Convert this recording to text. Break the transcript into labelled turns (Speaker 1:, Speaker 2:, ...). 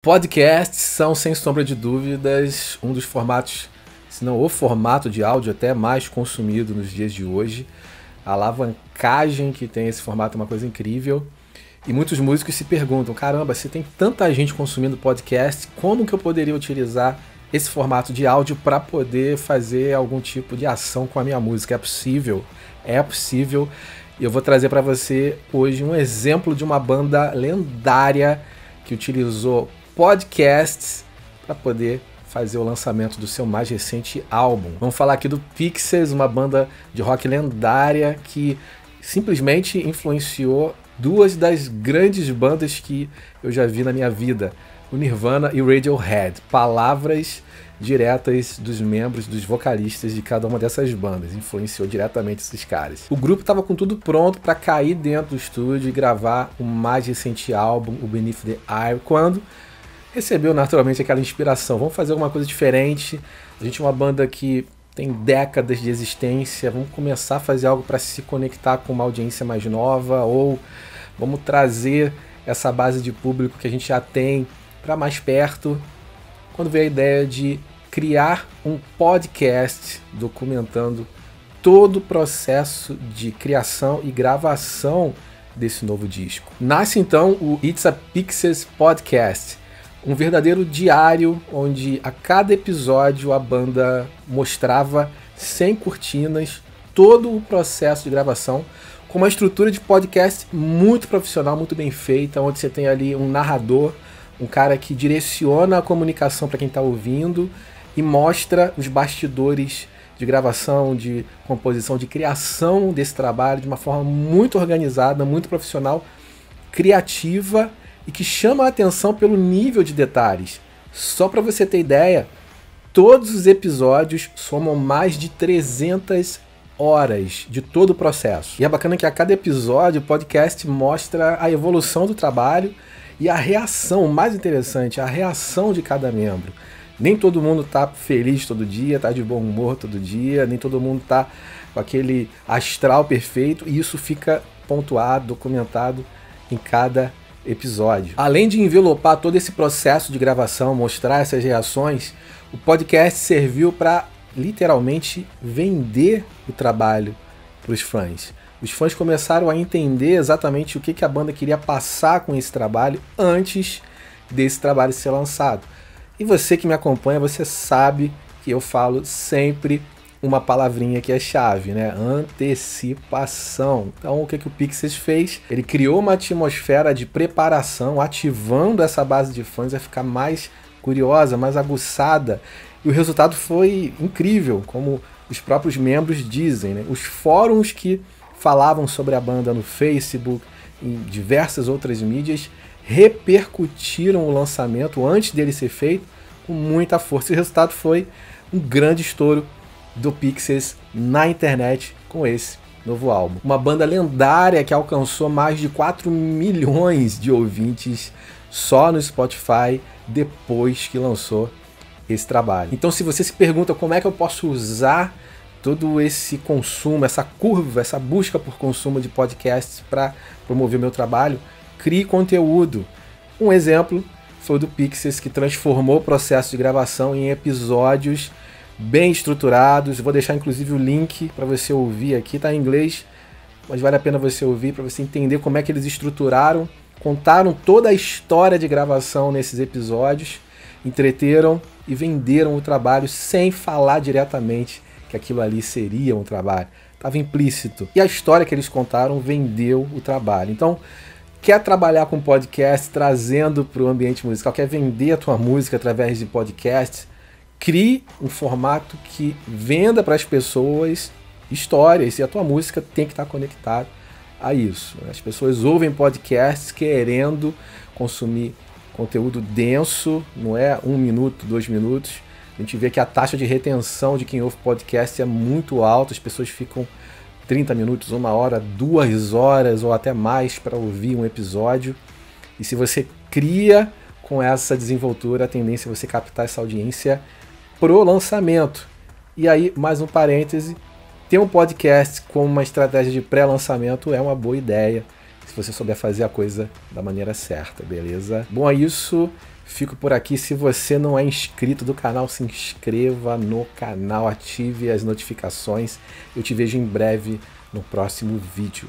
Speaker 1: Podcasts são, sem sombra de dúvidas, um dos formatos, se não o formato de áudio até mais consumido nos dias de hoje. A alavancagem que tem esse formato é uma coisa incrível. E muitos músicos se perguntam, caramba, se tem tanta gente consumindo podcast, como que eu poderia utilizar esse formato de áudio para poder fazer algum tipo de ação com a minha música? É possível, é possível. E eu vou trazer para você hoje um exemplo de uma banda lendária que utilizou podcasts para poder fazer o lançamento do seu mais recente álbum. Vamos falar aqui do Pixies, uma banda de rock lendária que simplesmente influenciou duas das grandes bandas que eu já vi na minha vida, o Nirvana e o Radiohead. Palavras diretas dos membros, dos vocalistas de cada uma dessas bandas. Influenciou diretamente esses caras. O grupo estava com tudo pronto para cair dentro do estúdio e gravar o mais recente álbum, o Beneath the Eye, quando recebeu naturalmente aquela inspiração. Vamos fazer alguma coisa diferente. A gente é uma banda que tem décadas de existência. Vamos começar a fazer algo para se conectar com uma audiência mais nova, ou vamos trazer essa base de público que a gente já tem para mais perto. Quando veio a ideia de criar um podcast documentando todo o processo de criação e gravação desse novo disco. Nasce então o It's a Pixies Podcast, um verdadeiro diário onde a cada episódio a banda mostrava sem cortinas todo o processo de gravação, com uma estrutura de podcast muito profissional, muito bem feita, onde você tem ali um narrador, um cara que direciona a comunicação para quem está ouvindo e mostra os bastidores de gravação, de composição, de criação desse trabalho de uma forma muito organizada, muito profissional, criativa e que chama a atenção pelo nível de detalhes. Só para você ter ideia, todos os episódios somam mais de 300 horas de todo o processo. E é bacana que a cada episódio o podcast mostra a evolução do trabalho e a reação, o mais interessante, a reação de cada membro. Nem todo mundo tá feliz todo dia, tá de bom humor todo dia, nem todo mundo tá com aquele astral perfeito, e isso fica pontuado, documentado em cada episódio. Além de envelopar todo esse processo de gravação, mostrar essas reações, o podcast serviu para literalmente vender o trabalho para os fãs. Os fãs começaram a entender exatamente o que a banda queria passar com esse trabalho antes desse trabalho ser lançado. E você que me acompanha, você sabe que eu falo sempre uma palavrinha que é chave, né? Antecipação. Então, o que o Pixies fez? Ele criou uma atmosfera de preparação, ativando essa base de fãs a ficar mais curiosa, mais aguçada. E o resultado foi incrível, como os próprios membros dizem, né? Os fóruns que falavam sobre a banda no Facebook, em diversas outras mídias, repercutiram o lançamento antes dele ser feito com muita força. E o resultado foi um grande estouro do Pixies na internet com esse novo álbum. Uma banda lendária que alcançou mais de 4 milhões de ouvintes só no Spotify depois que lançou esse trabalho. Então, se você se pergunta como é que eu posso usar todo esse consumo, essa curva, essa busca por consumo de podcasts para promover o meu trabalho, crie conteúdo. Um exemplo foi o do Pixies, que transformou o processo de gravação em episódios bem estruturados. Vou deixar inclusive o link para você ouvir aqui, tá em inglês, mas vale a pena você ouvir para você entender como é que eles estruturaram, contaram toda a história de gravação nesses episódios, entreteram e venderam o trabalho sem falar diretamente que aquilo ali seria um trabalho. Estava implícito. E a história que eles contaram vendeu o trabalho. Então, quer trabalhar com podcast, trazendo para o ambiente musical, quer vender a tua música através de podcast, crie um formato que venda para as pessoas histórias, e a tua música tem que estar conectada a isso. As pessoas ouvem podcasts querendo consumir conteúdo denso, não é 1 minuto, 2 minutos. A gente vê que a taxa de retenção de quem ouve podcast é muito alta, as pessoas ficam 30 minutos, 1 hora, 2 horas ou até mais para ouvir um episódio. E se você cria com essa desenvoltura, a tendência é você captar essa audiência pro lançamento. E aí, mais um parêntese, ter um podcast com uma estratégia de pré-lançamento é uma boa ideia, se você souber fazer a coisa da maneira certa, beleza? Bom, é isso. Fico por aqui. Se você não é inscrito do canal, se inscreva no canal, ative as notificações. Eu te vejo em breve no próximo vídeo.